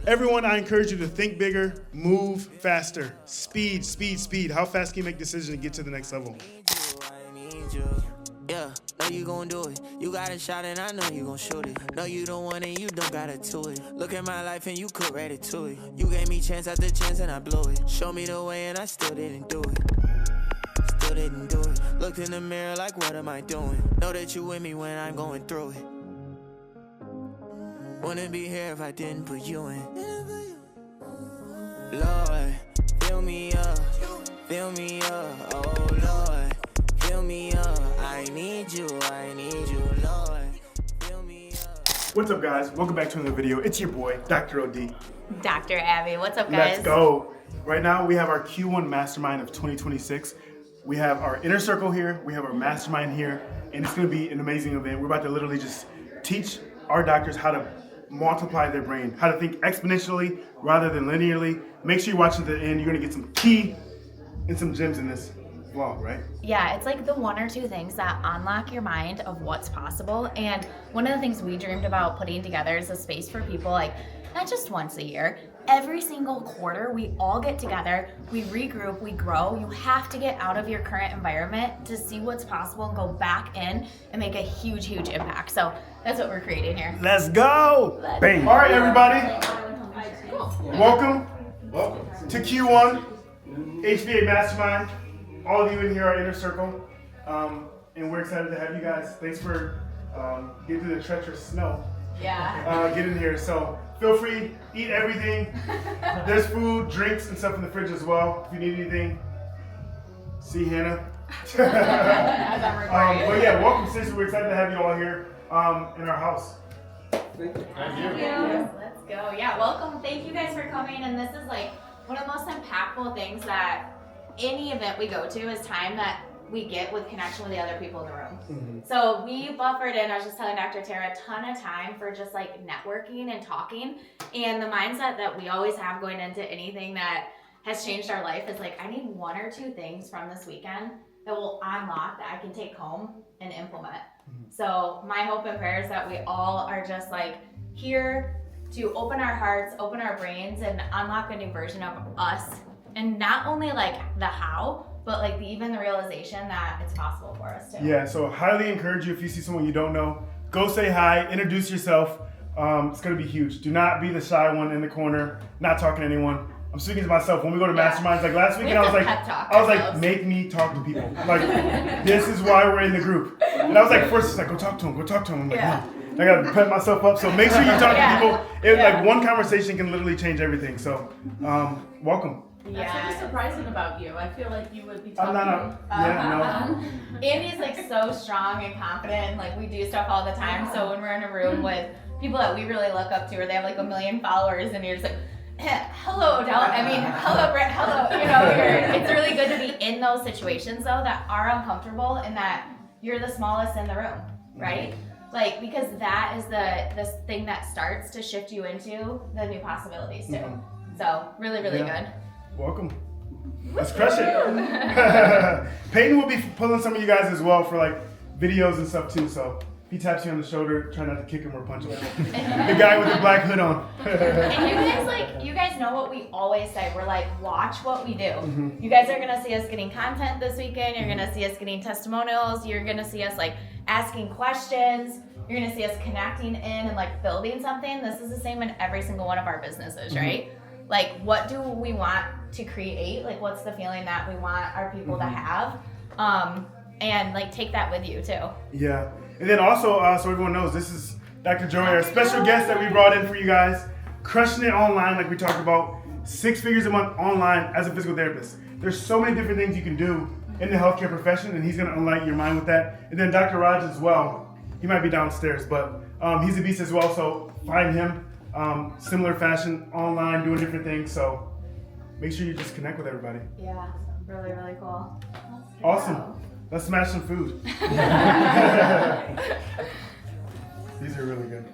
Everyone, I encourage you to think bigger, move faster. Speed, speed, speed. How fast can you make decisions and get to the next level? Yeah, know you gon' do it. You got a shot and I know you gon' shoot it. No, you don't want it, you don't gotta do it. Look at my life and you could ready to it. You gave me chance after chance and I blew it. Show me the way and I still didn't do it. Still didn't do it. Looked in the mirror like, what am I doing? Know that you with me when I'm going through it. Wouldn't be here if I didn't put you in. Lord, fill me up, oh Lord, fill me up. I need you, Lord, fill me up. What's up, guys? Welcome back to another video. It's your boy, Dr. OD. Dr. Abby, what's up, guys? Let's go. Right now, we have our Q1 Mastermind of 2026. We have our inner circle here, we have our mastermind here, and it's gonna be an amazing event. We're about to literally just teach our doctors how to multiply their brain, how to think exponentially rather than linearly. Make sure you watch to the end. You're gonna get some key and some gems in this vlog, right? Yeah, it's like the one or two things that unlock your mind of what's possible. And one of the things we dreamed about putting together is a space for people, like not just once a year, every single quarter, we all get together, we regroup, we grow. You have to get out of your current environment to see what's possible and go back in and make a huge, huge impact. So that's what we're creating here. Let's go! Bang! All right, everybody. Welcome to Q1 HBA Mastermind. All of you in here are inner circle, and we're excited to have you guys. Thanks for getting through the treacherous snow. Yeah. Get in here. So feel free, eat everything. There's food, drinks, and stuff in the fridge as well. If you need anything, see Hannah. But yeah, welcome, sister. We're excited to have you all here in our house. Thank you. Let's go. Yeah, welcome. Thank you guys for coming. And this is like one of the most impactful things that any event we go to is time that we get with connection with the other people in the room. Mm-hmm. So we buffered in, I was just telling Dr. Tara, a ton of time for just like networking and talking. And the mindset that we always have going into anything that has changed our life is like, I need one or two things from this weekend that will unlock that I can take home and implement. Mm-hmm. So my hope and prayer is that we all are just like here to open our hearts, open our brains, and unlock a new version of us. And not only like the how, but like even the realization that it's possible for us too. Yeah, so highly encourage you, if you see someone you don't know, go say hi, introduce yourself. It's gonna be huge. Do not be the shy one in the corner, not talking to anyone. I'm speaking to myself. When we go to masterminds, like last weekend, I was like, make me talk to people. Like, this is why we're in the group. And I was like, first it's like, go talk to him. I'm like, no. I gotta pep myself up. So make sure you talk to people. Like one conversation can literally change everything. So, welcome. That's really surprising about you. I feel like you would be talking. Andy's like so strong and confident. Like we do stuff all the time. So when we're in a room with people that we really look up to, or they have like 1 million followers, and you're just like, hello, hello, Brett, hello. You know, it's really good to be in those situations though that are uncomfortable and that you're the smallest in the room, right? Like, because that is this thing that starts to shift you into the new possibilities too. Mm-hmm. So really, really good. Welcome. Let's crush it. Peyton will be pulling some of you guys as well for like videos and stuff too. So if he taps you on the shoulder, try not to kick him or punch him. The guy with the black hood on. And you guys know what we always say. We're like, watch what we do. Mm-hmm. You guys are gonna see us getting content this weekend. You're gonna see us getting testimonials. You're gonna see us like asking questions. You're gonna see us connecting in and like building something. This is the same in every single one of our businesses, right? Like, what do we want to create? Like, what's the feeling that we want our people to have? And like, take that with you too. Yeah. And then also, so everyone knows, this is Dr. Joey, our special guest that we brought in for you guys. Crushing it online, like we talked about. 6 figures a month online as a physical therapist. There's so many different things you can do in the healthcare profession, and he's gonna enlighten your mind with that. And then Dr. Raj as well. He might be downstairs, but he's a beast as well, so find him. Similar fashion, online, doing different things, so make sure you just connect with everybody. Yeah, really, really cool. Awesome. Let's smash some food. These are really good.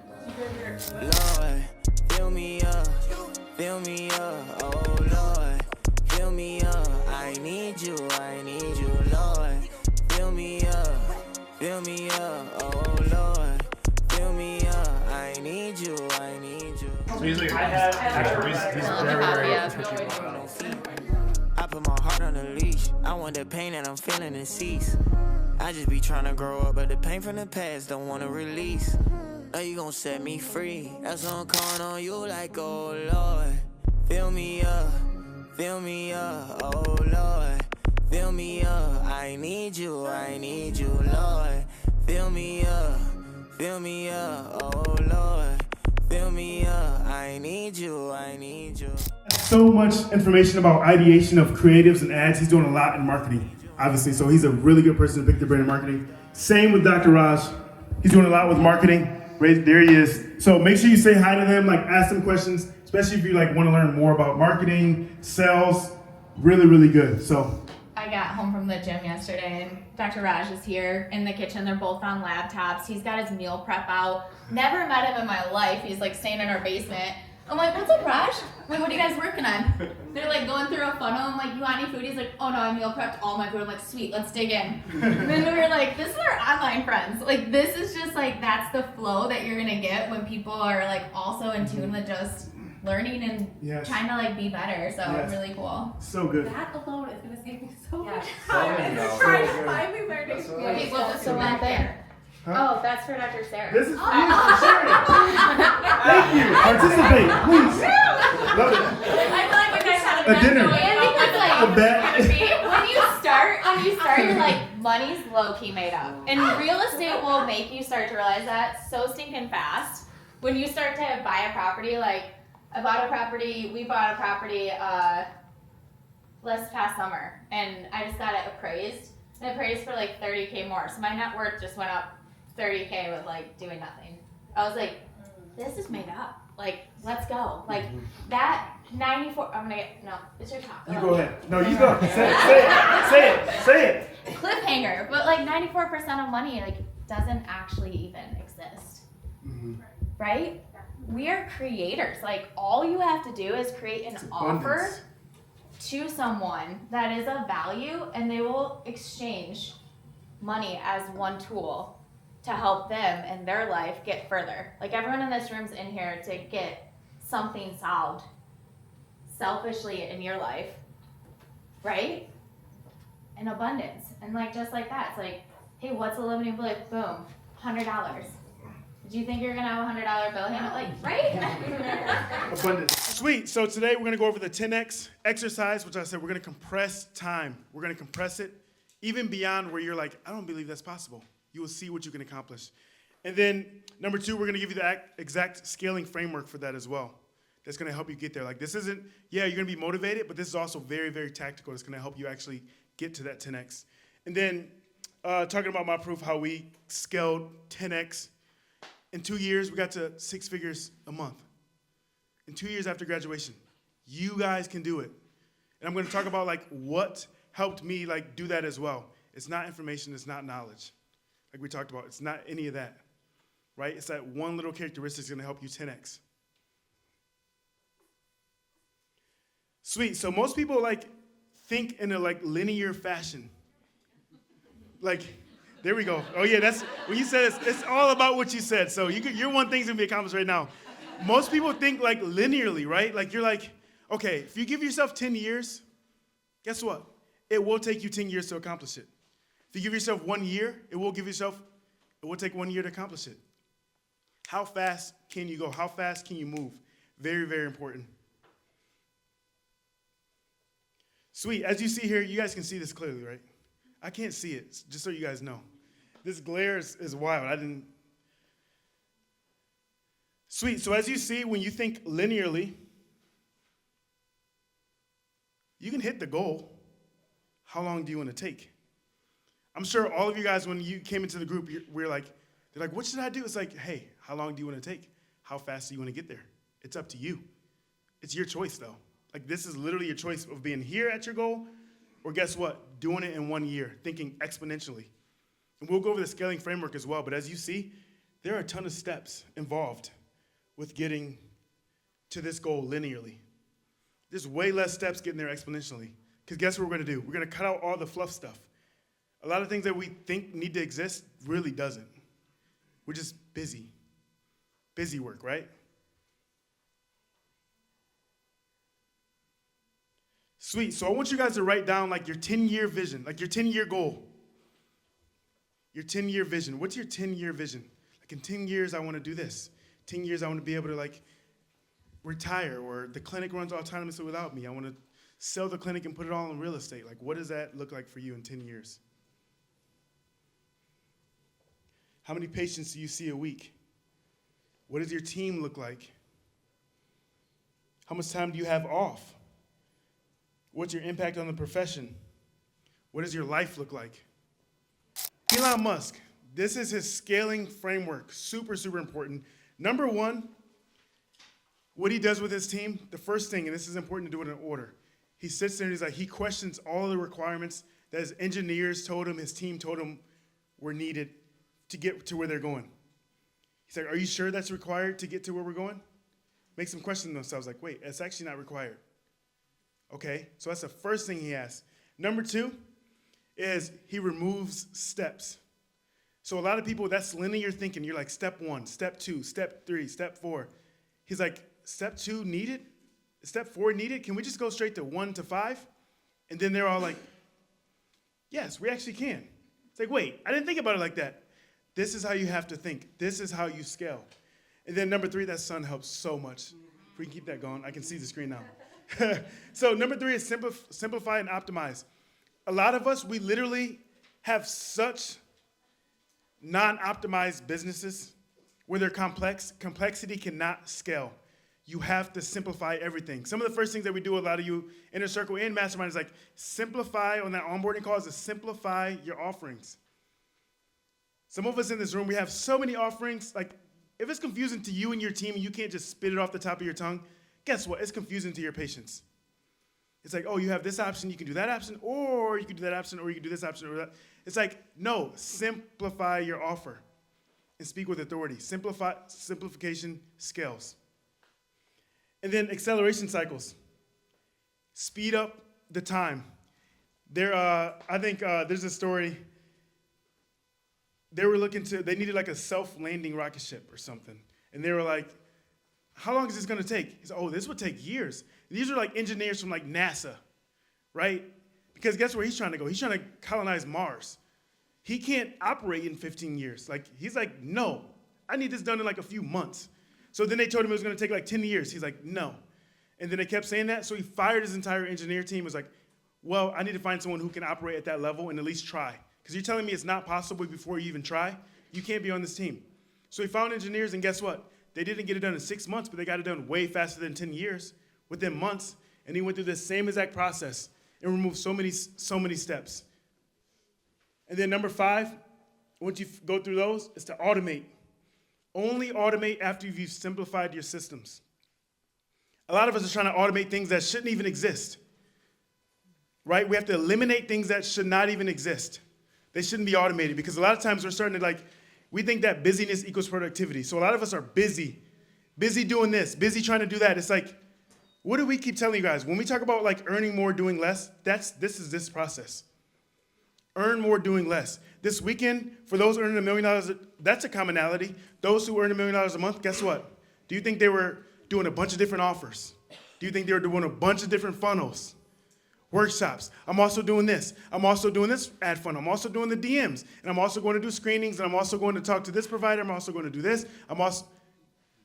Lord, fill me up, oh Lord, fill me up. I need you, Lord. Fill me up, oh Lord, fill me up. I need you, I need you. So he's like, I have actually he's very I put my heart on the leash. I want the pain that I'm feeling to cease. I just be trying to grow up, but the pain from the past don't want to release. Now you gon' set me free. That's why I'm calling on you like, oh Lord. Fill me up, oh Lord. Fill me up, I need you, Lord. Fill me up, oh Lord. Fill me up, I need you. So much information about ideation of creatives and ads. He's doing a lot in marketing, obviously. So he's a really good person to pick the brain in marketing. Same with Dr. Raj. He's doing a lot with marketing. Right there he is. So make sure you say hi to them, like ask them questions, especially if you like want to learn more about marketing, sales. Really, really good. So I got home from the gym yesterday and Dr. Raj is here in the kitchen. They're both on laptops. He's got his meal prep out. Never met him in my life. He's like staying in our basement. I'm like, what's up, Raj? I'm like, what are you guys working on? They're like going through a funnel. I'm like, you want any food? He's like, oh no, I meal prepped all my food. I'm like, sweet, let's dig in. And then we were like, this is our online friends. Like, this is just like, that's the flow that you're gonna get when people are like also in tune with just learning and trying to like be better. So really cool. So good. That alone is gonna save me so much time. time. Trying to finally learning. Okay, well, just one thing. Oh, that's for Dr. Sarah. This is for you, for sharing it. Thank you. Participate, please. Love it. I feel like you guys had A dinner. And because like A bet. when you start, you're like money's low key made up, and real estate will make you start to realize that so stinking fast. When you start to buy a property, like we bought a property last past summer, and I just got it appraised. And it appraised for like $30K more, so my net worth just went up $30K with like doing nothing. I was like, this is made up. Like, let's go. Like that 94. I'm gonna get no. It's your top. You go ahead. No, you go. Say it. Cliffhanger. But like 94% of money like doesn't actually even exist. Mm-hmm. Right? We are creators. Like all you have to do is create an offer to someone that is of value, and they will exchange money as one tool to help them in their life get further. Like everyone in this room's in here to get something solved selfishly in your life, right? In abundance. And like just like that, it's like, hey, what's the limiting belief? Boom, $100. Do you think you're gonna have a $100 bill here? Like, right? Abundance. Sweet. So today we're gonna go over the 10X exercise, which I said we're gonna compress time. We're gonna compress it even beyond where you're like, I don't believe that's possible. You will see what you can accomplish. And then number 2, we're gonna give you the exact scaling framework for that as well. That's gonna help you get there. Like this isn't, you're gonna be motivated, but this is also very, very tactical. It's gonna help you actually get to that 10X. And then talking about my proof, how we scaled 10X. In 2 years, we got to 6 figures a month. In 2 years after graduation, you guys can do it. And I'm going to talk about like what helped me like do that as well. It's not information, it's not knowledge. Like we talked about, it's not any of that, right? It's that one little characteristic is going to help you 10X. Sweet. So most people like think in a like linear fashion. Like, there we go. Oh yeah, that's when you said it's all about what you said. So your one thing's gonna be accomplished right now. Most people think like linearly, right? Like you're like, okay, if you give yourself 10 years, guess what? It will take you 10 years to accomplish it. If you give yourself 1 year, it will take 1 year to accomplish it. How fast can you go? How fast can you move? Very, very important. Sweet. As you see here, you guys can see this clearly, right? I can't see it, just so you guys know. This glare is wild. Sweet. So as you see, when you think linearly, you can hit the goal. How long do you want to take? I'm sure all of you guys, when you came into the group, they're like, what should I do? It's like, hey, how long do you want to take? How fast do you want to get there? It's up to you. It's your choice, though. Like, this is literally your choice of being here at your goal, or guess what? Doing it in 1 year, thinking exponentially. And we'll go over the scaling framework as well, but as you see, there are a ton of steps involved with getting to this goal linearly. There's way less steps getting there exponentially. Because guess what we're going to do? We're going to cut out all the fluff stuff. A lot of things that we think need to exist really doesn't. We're just busy. Busy work, right? Sweet. So I want you guys to write down like your 10-year vision, like your 10-year goal. Your 10-year vision. What's your 10-year vision? Like in 10 years, I want to do this. 10 years, I want to be able to like retire, or the clinic runs autonomously without me. I want to sell the clinic and put it all in real estate. Like, what does that look like for you in 10 years? How many patients do you see a week? What does your team look like? How much time do you have off? What's your impact on the profession? What does your life look like? Elon Musk, this is his scaling framework. Super, super important. Number one, what he does with his team, the first thing, and this is important to do it in order, he sits there and he's like, he questions all the requirements that his engineers told him, his team told him were needed to get to where they're going. He's like, are you sure that's required to get to where we're going? Makes them question themselves like, wait, it's actually not required. Okay, so that's the first thing he asks. Number two is he removes steps. So a lot of people, that's linear thinking. You're like, step one, step two, step three, step four. He's like, step two needed? Step four needed? Can we just go straight to 1 to 5? And then they're all like, yes, we actually can. It's like, wait, I didn't think about it like that. This is how you have to think. This is how you scale. And then number three, that sun helps so much. If we can keep that going, I can see the screen now. So number three is simplify and optimize. A lot of us, we literally have such non-optimized businesses where they're complex. Complexity cannot scale. You have to simplify everything. Some of the first things that we do, a lot of you Inner Circle and Mastermind, is like simplify on that onboarding call, is to simplify your offerings. Some of us in this room, we have so many offerings. Like, if it's confusing to you and your team and you can't just spit it off the top of your tongue, guess what? It's confusing to your patients. It's like, oh, you have this option, you can do that option, or you can do that option, or you can do this option, or that. It's like, no, simplify your offer and speak with authority. Simplification scales. And then acceleration cycles. Speed up the time. I think there's a story. They needed like a self-landing rocket ship or something. And they were like, how long is this going to take? He said, oh, this would take years. These are like engineers from like NASA, right? Because guess where he's trying to go? He's trying to colonize Mars. He can't operate in 15 years. Like, he's like, no, I need this done in like a few months. So then they told him it was going to take like 10 years. He's like, no. And then they kept saying that. So he fired his entire engineer team. He was like, well, I need to find someone who can operate at that level and at least try. Because you're telling me it's not possible before you even try? You can't be on this team. So he found engineers, and guess what? They didn't get it done in 6 months, but they got it done way faster than 10 years, within months. And he went through the same exact process and removed so many steps. And then number 5, once you go through those, is to automate. Only automate after you've simplified your systems. A lot of us are trying to automate things that shouldn't even exist, right? We have to eliminate things that should not even exist. They shouldn't be automated, because a lot of times we're starting to we think that busyness equals productivity. So a lot of us are busy doing this, busy trying to do that. It's like, what do we keep telling you guys? When we talk about like earning more, doing less, this is this process. Earn more, doing less. This weekend, for those earning $1 million, that's a commonality. Those who earn $1 million a month, guess what? Do you think they were doing a bunch of different offers? Do you think they were doing a bunch of different funnels? Workshops. I'm also doing this. I'm also doing this ad funnel. I'm also doing the DMs. And I'm also going to do screenings. And I'm also going to talk to this provider. I'm also going to do this. I'm also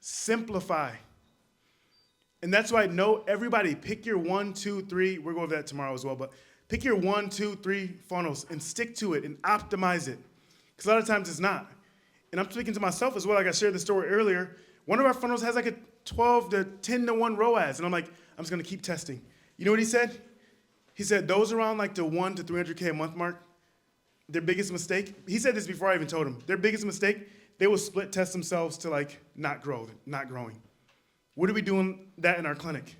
simplify. And that's why everybody pick your 1, 2, 3. We're going over that tomorrow as well. But pick your 1, 2, 3 funnels and stick to it and optimize it. Because a lot of times it's not. And I'm speaking to myself as well. Like I shared the story earlier. One of our funnels has like a 12 to 10 to 1 ROAS. And I'm like, I'm just going to keep testing. You know what he said? He said those around like the 1 to 300K a month mark, their biggest mistake, he said this before I even told him, their biggest mistake, they will split test themselves to like not growing. What are we doing that in our clinic?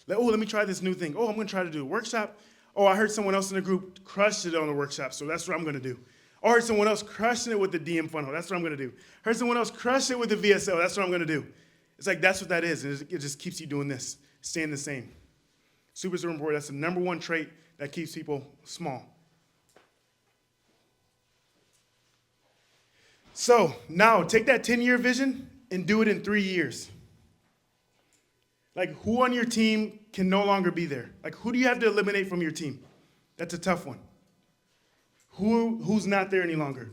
Like, oh, let me try this new thing. Oh, I'm going to try to do a workshop. Oh, I heard someone else in the group crushed it on the workshop, so that's what I'm going to do. I heard someone else crushing it with the DM funnel. That's what I'm going to do. Heard someone else crush it with the VSL. That's what I'm going to do. It's like that's what that is. And it just keeps you doing this, staying the same. Super, super important. That's the number one trait that keeps people small. So now take that 10-year vision and do it in 3 years. Like, who on your team can no longer be there? Like, who do you have to eliminate from your team? That's a tough one. Who's not there any longer?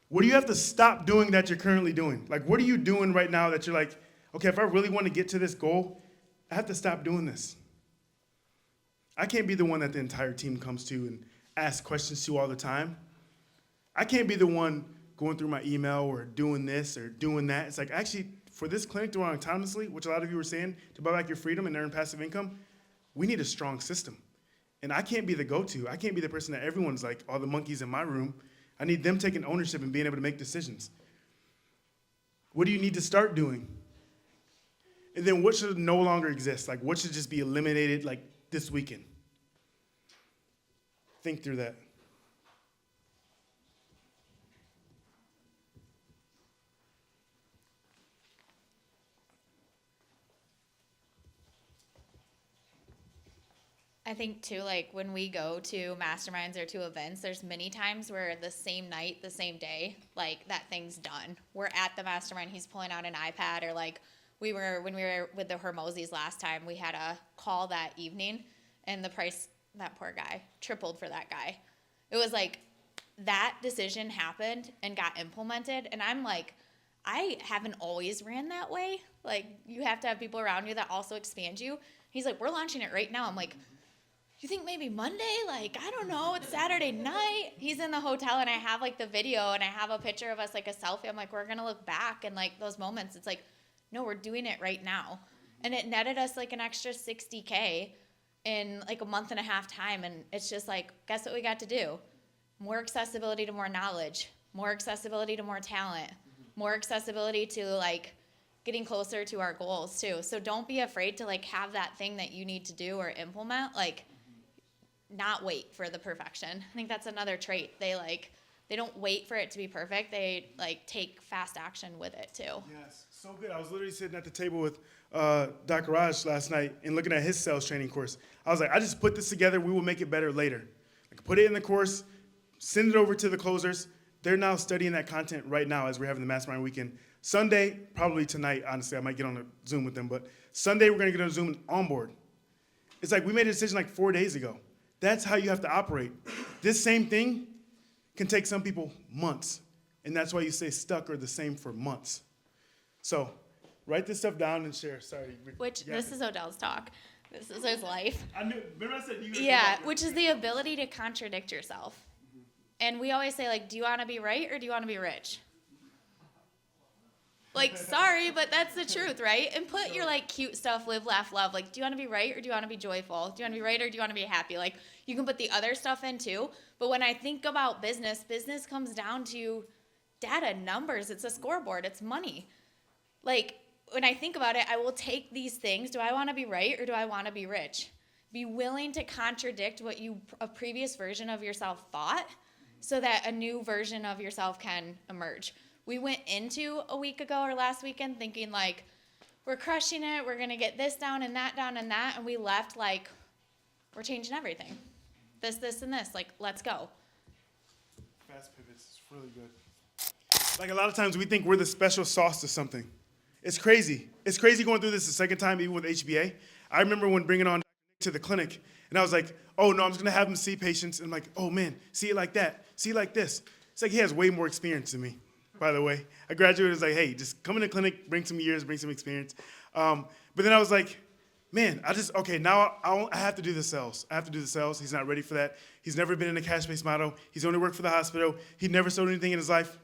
What do you have to stop doing that you're currently doing? Like, what are you doing right now that you're like, okay, if I really want to get to this goal, I have to stop doing this. I can't be the one that the entire team comes to and asks questions to all the time. I can't be the one going through my email or doing this or doing that. It's like, actually, for this clinic to run autonomously, which a lot of you were saying, to buy back your freedom and earn passive income, we need a strong system. And I can't be the go-to. I can't be the person that everyone's like, all the monkeys in my room. I need them taking ownership and being able to make decisions. What do you need to start doing? And then what should no longer exist? Like, what should just be eliminated, like, this weekend? Think through that. I think too, like when we go to masterminds or to events, there's many times where the same night, the same day, like that thing's done. We're at the mastermind, he's pulling out an iPad, or like when we were with the Hermosis last time, we had a call that evening, and the price, that poor guy, tripled for that guy. It was like that decision happened and got implemented, and I'm like, I haven't always ran that way. Like, you have to have people around you that also expand you. He's like, we're launching it right now. I'm like, you think maybe Monday? Like, I don't know. It's Saturday night. He's in the hotel, and I have, like, the video, and I have a picture of us, like, a selfie. I'm like, we're going to look back, and, like, those moments, it's like, no, we're doing it right now. And it netted us, like, an extra $60K in, like, a month and a half time, and it's just like, guess what we got to do? More accessibility to more knowledge, more accessibility to more talent, more accessibility to, like, getting closer to our goals, too. So don't be afraid to, like, have that thing that you need to do or implement, like, not wait for the perfection. I think that's another trait. They don't wait for it to be perfect. They like take fast action with it too. Yes, so good. I was literally sitting at the table with Dr. Raj last night and looking at his sales training course. I was like, I just put this together. We will make it better later. Like, put it in the course, send it over to the closers. They're now studying that content right now as we're having the mastermind weekend. Sunday, probably tonight, honestly, I might get on a Zoom with them, but Sunday we're gonna get on a Zoom and onboard. It's like we made a decision like 4 days ago. That's how you have to operate. This same thing can take some people months, and that's why you stay stuck or the same for months. So write this stuff down and share. Sorry. This is Odell's talk. This is his life. Remember I said you guys. Yeah, which is the ability to contradict yourself. Mm-hmm. And we always say, like, do you want to be right or do you want to be rich? Like, sorry, but that's the truth, right? And put your, like, cute stuff, live, laugh, love. Like, do you want to be right or do you want to be joyful? Do you want to be right or do you want to be happy? Like, you can put the other stuff in, too. But when I think about business comes down to data, numbers. It's a scoreboard. It's money. Like, when I think about it, I will take these things. Do I want to be right or do I want to be rich? Be willing to contradict what a previous version of yourself thought so that a new version of yourself can emerge. We went into a week ago or last weekend thinking, like, we're crushing it, we're going to get this down and that down and that, and we left like, we're changing everything. This, and this. Like, let's go. Fast pivots is really good. Like, a lot of times we think we're the special sauce to something. It's crazy. It's crazy going through this the second time, even with HBA. I remember when bringing on to the clinic, and I was like, oh, no, I'm just going to have him see patients. And I'm like, oh, man, see it like that. See it like this. It's like he has way more experience than me. By the way, I graduated, was like, hey, just come in the clinic, bring some years, bring some experience. But then I was like, man, now I have to do the sales. I have to do the sales. He's not ready for that. He's never been in a cash-based model. He's only worked for the hospital. He never sold anything in his life.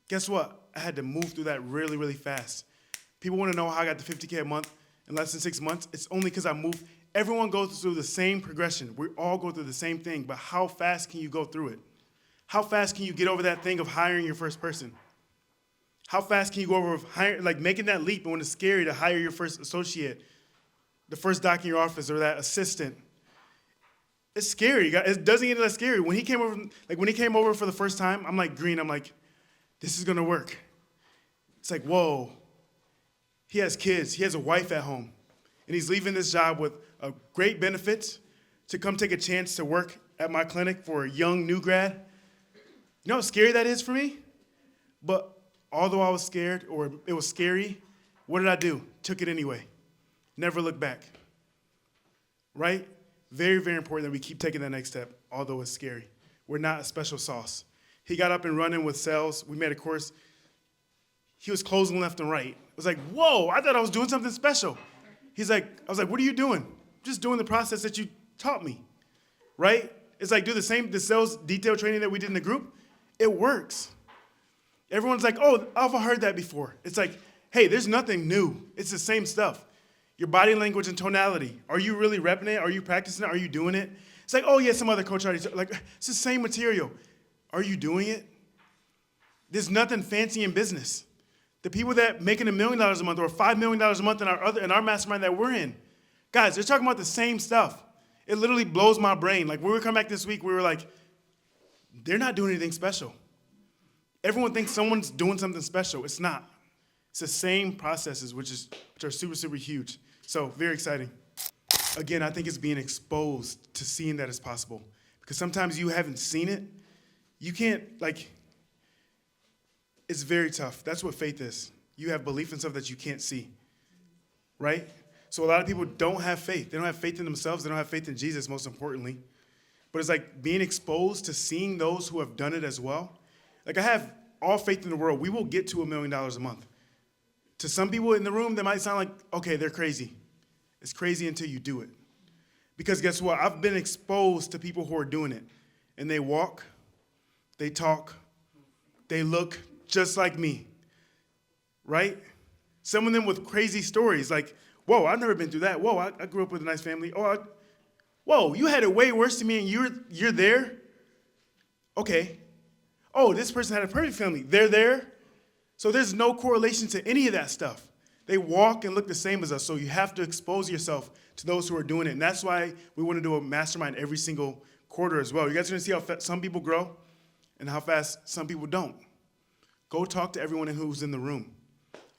Guess what? I had to move through that really, really fast. People want to know how I got to $50K a month in less than 6 months. It's only because I moved. Everyone goes through the same progression. We all go through the same thing, but how fast can you go through it? How fast can you get over that thing of hiring your first person? How fast can you go over making that leap when it's scary to hire your first associate, the first doc in your office, or that assistant? It's scary. It doesn't get less scary. When he came over for the first time, I'm like green. I'm like, this is gonna work. It's like, whoa. He has kids. He has a wife at home, and he's leaving this job with a great benefits to come take a chance to work at my clinic for a young new grad. You know how scary that is for me? But although I was scared, or it was scary, what did I do? Took it anyway. Never look back. Right? Very, very important that we keep taking that next step, although it's scary. We're not a special sauce. He got up and running with sales. We made a course. He was closing left and right. I was like, whoa, I thought I was doing something special. I was like, what are you doing? Just doing the process that you taught me, right? It's like, do the sales detail training that we did in the group. It works. Everyone's like, oh, I've heard that before. It's like, hey, there's nothing new. It's the same stuff. Your body language and tonality. Are you really repping it? Are you practicing it? Are you doing it? It's like, oh, yeah, some other coach already, like, it's the same material. Are you doing it? There's nothing fancy in business. The people that making $1 million a month or $5 million a month in our mastermind that we're in, guys, they're talking about the same stuff. It literally blows my brain. Like when we come back this week, we were like, they're not doing anything special. Everyone thinks someone's doing something special. It's not. It's the same processes, which are super, super huge. So very exciting. Again, I think it's being exposed to seeing that it's possible. Because sometimes you haven't seen it. You can't, it's very tough. That's what faith is. You have belief in stuff that you can't see, right? So a lot of people don't have faith. They don't have faith in themselves. They don't have faith in Jesus, most importantly. But it's like being exposed to seeing those who have done it as well. Like I have all faith in the world. We will get to $1 million a month. To some people in the room, that might sound like, okay, they're crazy. It's crazy until you do it. Because guess what? I've been exposed to people who are doing it. And they walk, they talk, they look just like me, right? Some of them with crazy stories like, whoa, I've never been through that. Whoa, I grew up with a nice family. Whoa, you had it way worse than me and you're there? Okay. Oh, this person had a perfect family. They're there? So there's no correlation to any of that stuff. They walk and look the same as us, so you have to expose yourself to those who are doing it. And that's why we want to do a mastermind every single quarter as well. You guys are going to see how fast some people grow and how fast some people don't. Go talk to everyone who's in the room.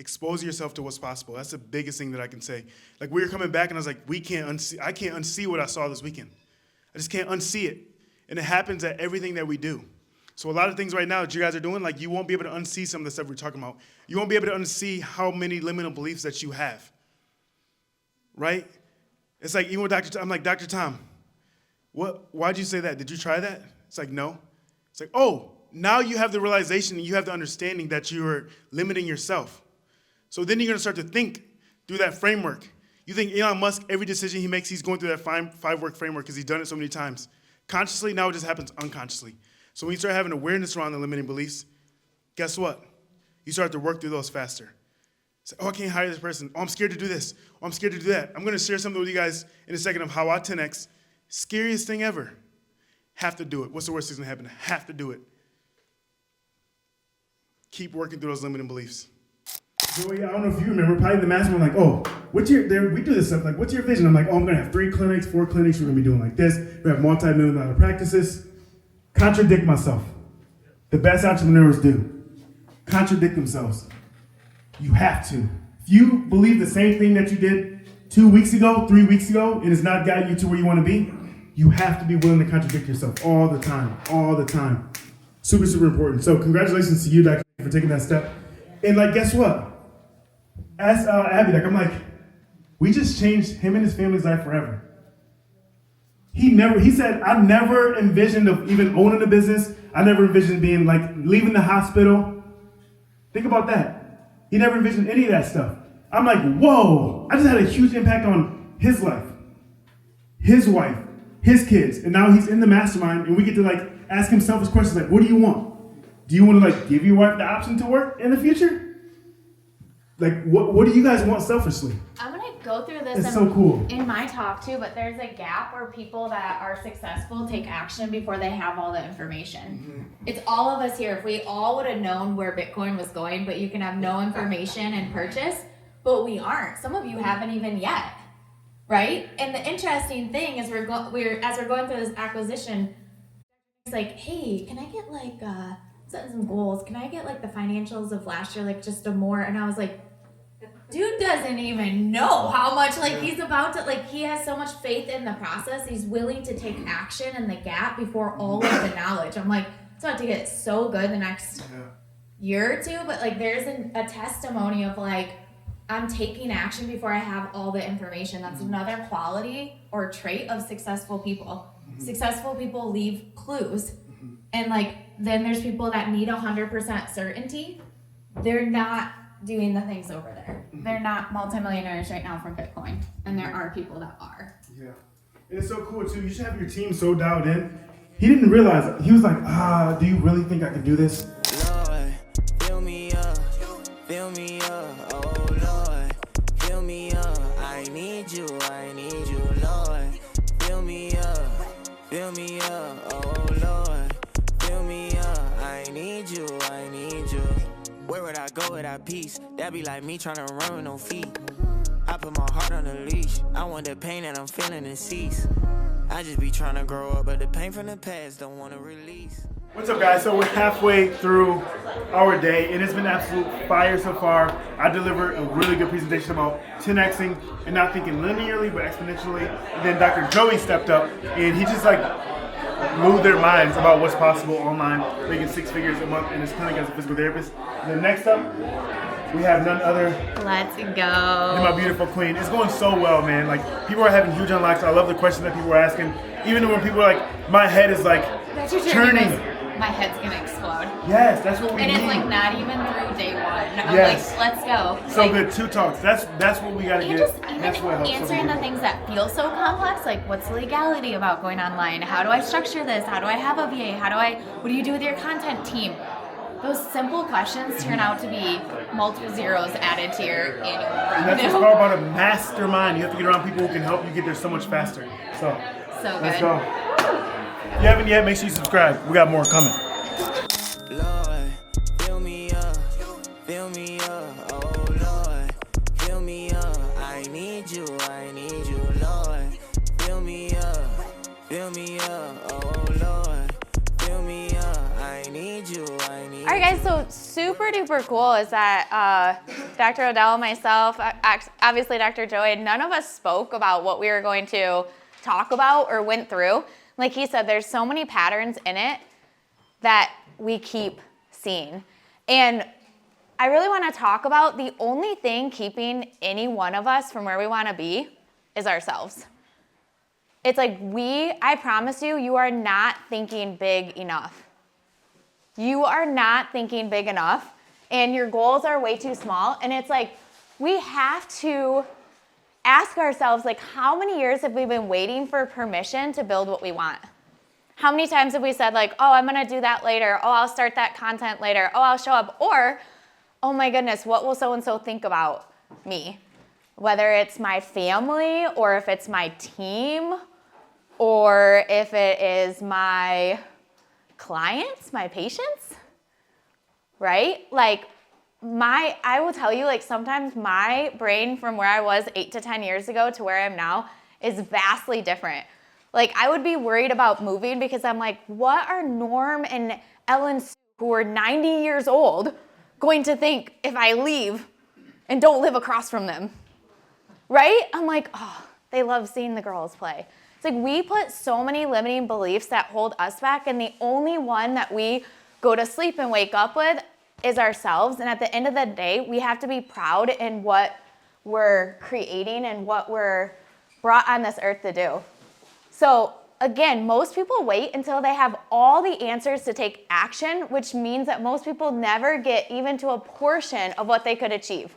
Expose yourself to what's possible. That's the biggest thing that I can say. Like we were coming back and I was like, I can't unsee what I saw this weekend. I just can't unsee it. And it happens at everything that we do. So a lot of things right now that you guys are doing, like you won't be able to unsee some of the stuff we're talking about. You won't be able to unsee how many limiting beliefs that you have. Right? It's like even with Dr. Tom, I'm like, Dr. Tom, why'd you say that? Did you try that? It's like, no. It's like, oh, now you have the realization and you have the understanding that you're limiting yourself. So then you're going to start to think through that framework. You think Elon Musk, every decision he makes, he's going through that five-work framework because he's done it so many times. Consciously, now it just happens unconsciously. So when you start having awareness around the limiting beliefs, guess what? You start to work through those faster. Say, oh, I can't hire this person. Oh, I'm scared to do this. Oh, I'm scared to do that. I'm going to share something with you guys in a second of how I 10X. Scariest thing ever. Have to do it. What's the worst thing that's going to happen? Have to do it. Keep working through those limiting beliefs. Joey, I don't know if you remember, probably the mastermind, like, oh, we do this stuff, like, what's your vision? I'm like, oh, I'm going to have 3 clinics, 4 clinics, we're going to be doing like this. We have multi-million-dollar practices. Contradict myself. The best entrepreneurs do. Contradict themselves. You have to. If you believe the same thing that you did 2 weeks ago, 3 weeks ago, and it's not guiding you to where you want to be, you have to be willing to contradict yourself all the time. Super, super important. So congratulations to you, Dr. for taking that step. And like, guess what? As Abby, I'm like, we just changed him and his family's life forever. He said, I never envisioned of even owning a business. I never envisioned being like leaving the hospital. Think about that. He never envisioned any of that stuff. I'm like, whoa, I just had a huge impact on his life, his wife, his kids. And now he's in the mastermind and we get to like ask him selfish questions like, what do you want? Do you want to like give your wife the option to work in the future? Like, what do you guys want selfishly? I'm going to go through this It's so cool. In my talk too, but there's a gap where people that are successful take action before they have all the information. Mm-hmm. It's all of us here. If we all would have known where Bitcoin was going, but you can have no information and purchase, but we aren't. Some of you haven't even yet, right? And the interesting thing is as we're going through this acquisition, it's like, hey, can I get like setting some goals? Can I get like the financials of last year, like just a more? And I was like, dude doesn't even know how much, like he's about to, like he has so much faith in the process. He's willing to take action in the gap before all of the knowledge. I'm like, it's about to get so good the next year or two, but like there's a testimony of like, I'm taking action before I have all the information. That's another quality or trait of successful people. Successful people leave clues. And like, then there's people that need 100% certainty. They're not doing the things over there. They're not multimillionaires right now from Bitcoin. And there are people that are. Yeah. And it's so cool too. You should have your team so dialed in. He didn't realize it. He was like, do you really think I can do this? Lord, fill me up, oh Lord, fill me up. I need you, Lord. Fill me up, oh Lord, fill me up. I need you. Where would I go without peace? That be like me trying to run with no feet. I put my heart on the leash. I want the pain that I'm feeling to cease. I just be trying to grow up, but the pain from the past don't want to release. What's up, guys? So we're halfway through our day, and it's been absolute fire so far. I delivered a really good presentation about 10xing and not thinking linearly, but exponentially. And then Dr. Joey stepped up, and he just like blew their minds about what's possible online, making 6 figures a month in his clinic as a physical therapist. And then next up, we have none other Let's go. than my beautiful queen. It's going so well, man. Like, people are having huge unlocks. I love the questions that people are asking. Even when people are like, my head is like turning. My head's gonna explode. Yes, that's what we need. And it's like not even through day one. I'm Yes. like, let's go. So like, good, 2 talks. That's what we gotta You get. just even That's what helps so answering the good. things that feel so complex, like what's the legality about going online? How do I structure this? How do I have a VA? What do you do with your content team? Those simple questions turn out to be multiple zeros added to your annual And that's what's revenue. called about a mastermind. You have to get around people who can help you get there so much faster. So let's good. go. If you haven't yet, make sure you subscribe. We got more coming. Lord, fill me up, oh Lord, fill me up. I need you, Lord. Fill me up, oh Lord, fill me up. I need you. All right, guys, so super duper cool is that Dr. Odell, myself, obviously Dr. Joey, none of us spoke about what we were going to talk about or went through. Like he said, there's so many patterns in it that we keep seeing. And I really want to talk about the only thing keeping any one of us from where we want to be is ourselves. It's like I promise you, you are not thinking big enough. You are not thinking big enough, and your goals are way too small. And it's like, we have to ask ourselves, like, how many years have we been waiting for permission to build what we want? How many times have we said, like, oh, I'm gonna do that later. Oh, I'll start that content later. Oh, I'll show up. Or, oh my goodness, what will so-and-so think about me? Whether it's my family, or if it's my team, or if it is my clients, my patients, right? Like, I will tell you, like, sometimes my brain from where I was 8 to 10 years ago to where I am now is vastly different. Like, I would be worried about moving because I'm like, what are Norm and Ellen, who are 90 years old, going to think if I leave and don't live across from them, right? I'm like, oh, they love seeing the girls play. It's like we put so many limiting beliefs that hold us back, and the only one that we go to sleep and wake up with is ourselves. And at the end of the day, we have to be proud in what we're creating and what we're brought on this earth to do. So again, most people wait until they have all the answers to take action, which means that most people never get even to a portion of what they could achieve.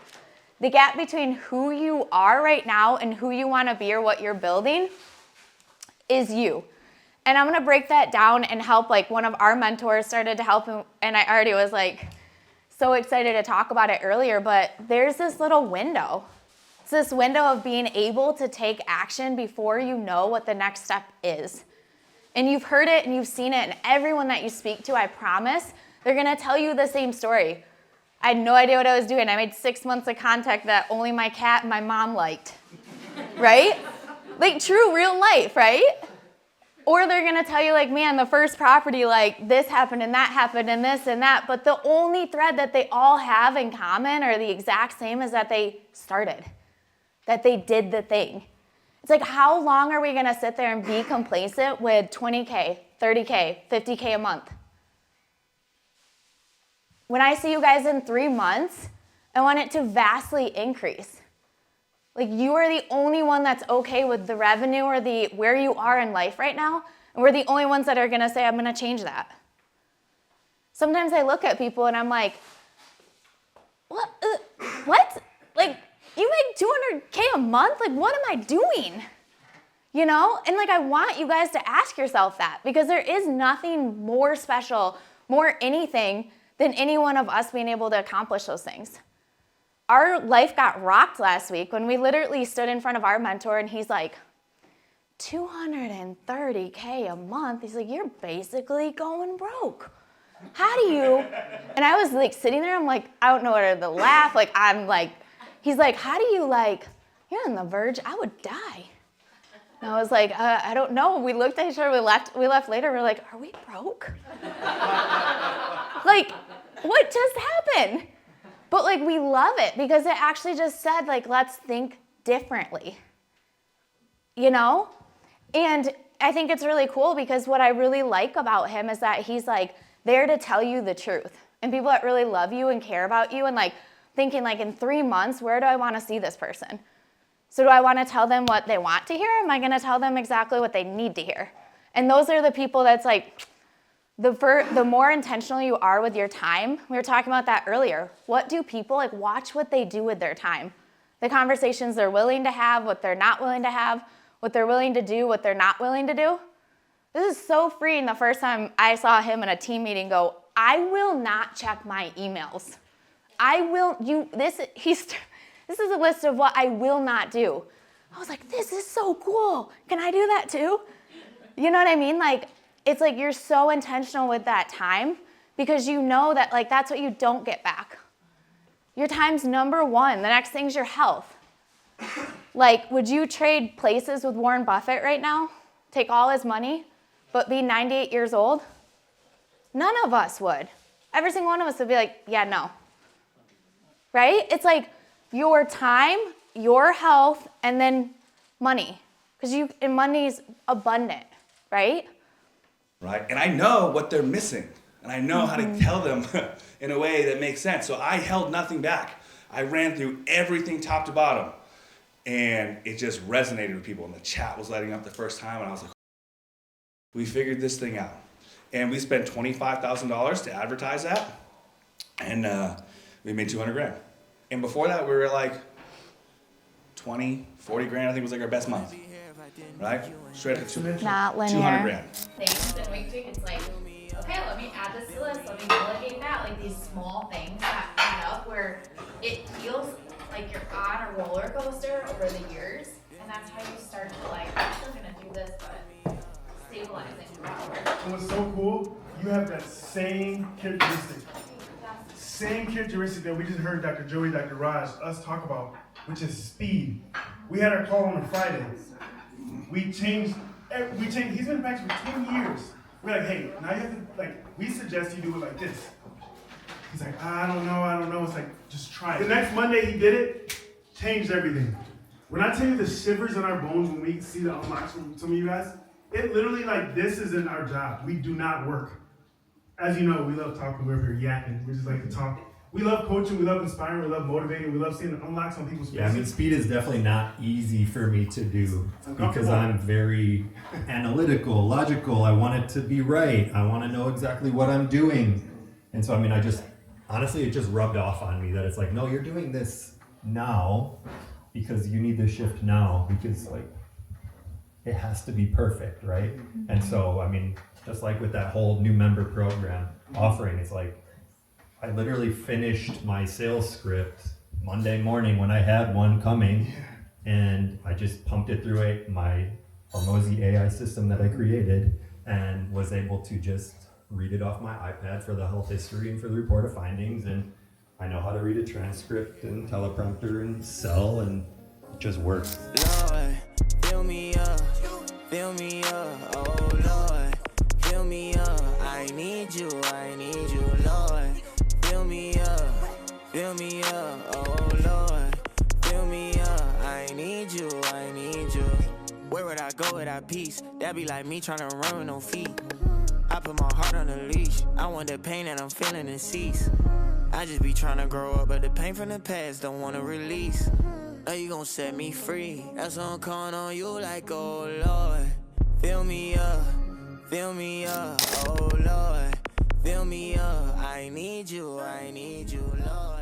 The gap between who you are right now and who you want to be or what you're building is you. And I'm going to break that down and help, like one of our mentors started to help, and I already was like so excited to talk about it earlier, but there's this little window. It's this window of being able to take action before you know what the next step is. And you've heard it and you've seen it, and everyone that you speak to, I promise, they're going to tell you the same story. I had no idea what I was doing. I made 6 months of content that only my cat and my mom liked, right? Like true real life, right? Or they're gonna tell you like, man, the first property, like this happened and that happened and this and that, but the only thread that they all have in common or the exact same is that they started, that they did the thing. It's like, how long are we gonna sit there and be complacent with 20K, 30K, 50K a month? When I see you guys in 3 months I want it to vastly increase. Like, you are the only one that's okay with the revenue or the where you are in life right now, and we're the only ones that are gonna say, I'm gonna change that. Sometimes I look at people and I'm like, what? Like, you make $200K a month? Like, what am I doing? You know? And like, I want you guys to ask yourself that, because there is nothing more special, more anything than any one of us being able to accomplish those things. Our life got rocked last week when we literally stood in front of our mentor and he's like, $230K a month? He's like, you're basically going broke. How do you? And I was like sitting there, I'm like, I don't know whether to laugh. Like, I'm like, he's like, how do you, like, you're on the verge, I would die. And I was like, I don't know. We looked at each other, we left later, we're like, are we broke? Like, what just happened? But like, we love it because it actually just said, like, let's think differently, you know? And I think it's really cool because what I really like about him is that he's like there to tell you the truth. And people that really love you and care about you and like thinking like, in 3 months, where do I want to see this person? So do I want to tell them what they want to hear? Or am I going to tell them exactly what they need to hear? And those are the people that's like, the more intentional you are with your time, we were talking about that earlier. What do people, like, watch what they do with their time. The conversations they're willing to have, what they're not willing to have, what they're willing to do, what they're not willing to do. This is so freeing. The first time I saw him in a team meeting go, I will not check my emails. This is a list of what I will not do. I was like, this is so cool. Can I do that too? You know what I mean? Like, it's like you're so intentional with that time because you know that like that's what you don't get back. Your time's number one. The next thing's your health. Like, would you trade places with Warren Buffett right now? Take all his money, but be 98 years old? None of us would. Every single one of us would be like, yeah, no. Right? It's like your time, your health, and then money. Because money's abundant, right? Right? And I know what they're missing. And I know how to tell them in a way that makes sense. So I held nothing back. I ran through everything top to bottom. And it just resonated with people. And the chat was lighting up the first time. And I was like, we figured this thing out. And we spent $25,000 to advertise that. And we made 200 grand. And before that, we were like 20, 40 grand. I think was like our best month. Right? Straight up to Not linear. 200 grand. Things and week to week, it's like, okay, let me add this to this, let me delegate that. Like these small things that add up where it feels like you're on a roller coaster over the years. And that's how you start to like, I'm still gonna do this, but stabilizing power. And what's so cool, you have that same characteristic. Same characteristic that we just heard Dr. Joey, Dr. Raj, us talk about, which is speed. We had our call on a Friday. We changed, he's been back for 10 years. We're like, hey, now you have to, like, we suggest you do it like this. He's like, I don't know. It's like, just try it. The next Monday he did it, changed everything. When I tell you the shivers in our bones when we see the unlocks from some of you guys, it literally, like, this isn't our job. We do not work. As you know, we love talking, we're here yakking. We just like to talk. We love coaching, we love inspiring, we love motivating, we love seeing the unlocks on people's faces. Yeah, I mean, speed is definitely not easy for me to do because I'm very analytical, logical. I want it to be right. I want to know exactly what I'm doing. And so, I mean, honestly, it just rubbed off on me that it's like, no, you're doing this now because you need the shift now because, like, it has to be perfect, right? And so, I mean, just like with that whole new member program offering, it's like, I literally finished my sales script Monday morning when I had one coming, and I just pumped it through my Hormozy AI system that I created and was able to just read it off my iPad for the health history and for the report of findings. And I know how to read a transcript and teleprompter and sell, and it just works. Lord, fill me up, oh Lord, fill me up. I need you, Lord. Fill me up, oh Lord. Fill me up, I need you. Where would I go without peace? That be like me trying to run with no feet. I put my heart on a leash. I want the pain that I'm feeling to cease. I just be trying to grow up, but the pain from the past don't wanna release. Now you gon' set me free. That's why I'm calling on you like, oh Lord. Fill me up, oh Lord. Fill me up, I need you, Lord.